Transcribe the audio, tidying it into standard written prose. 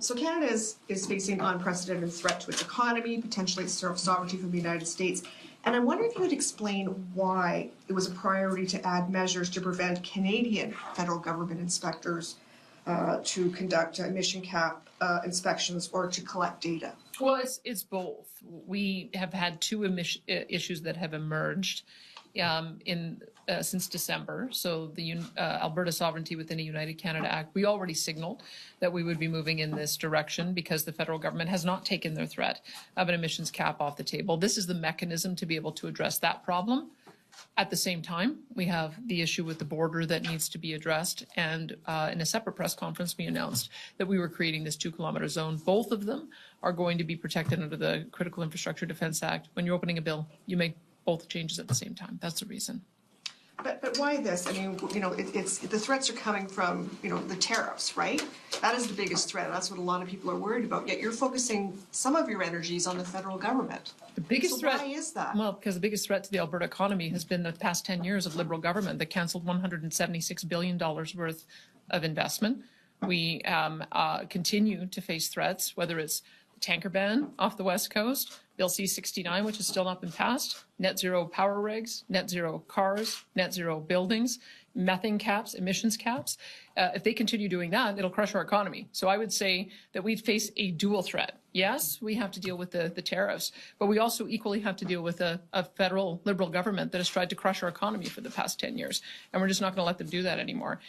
So Canada is facing an unprecedented threat to its economy, potentially its sovereignty from the United States. And I'm wondering if you would explain why it was a priority to add measures to prevent Canadian federal government inspectors to conduct emission cap inspections or to collect data. Well, it's both. We have had two issues that have emerged since December. So the Alberta Sovereignty within a United Canada Act, we already signaled that we would be moving in this direction because the federal government has not taken their threat of an emissions cap off the table. This is the mechanism to be able to address that problem. At the same time, we have the issue with the border that needs to be addressed. And in a separate press conference, we announced that we were creating this 2-kilometer zone. Both of them are going to be protected under the Critical Infrastructure Defense Act. When you're opening a bill, you make both changes at the same time. That's the reason. But why this? I mean, it's the threats are coming from, the tariffs, right? That is the biggest threat. That's what a lot of people are worried about. Yet you're focusing some of your energies on the federal government. The biggest threat. Why is that? Well, because the biggest threat to the Alberta economy has been the past 10 years of Liberal government that cancelled $176 billion worth of investment. We continue to face threats, whether it's the tanker ban off the West Coast, Bill C-69, which has still not been passed, net zero power regs, net zero cars, net zero buildings, methane caps, emissions caps. If they continue doing that, it'll crush our economy. So I would say that we face a dual threat. Yes, we have to deal with the tariffs, but we also equally have to deal with a federal Liberal government that has tried to crush our economy for the past 10 years. And we're just not going to let them do that anymore.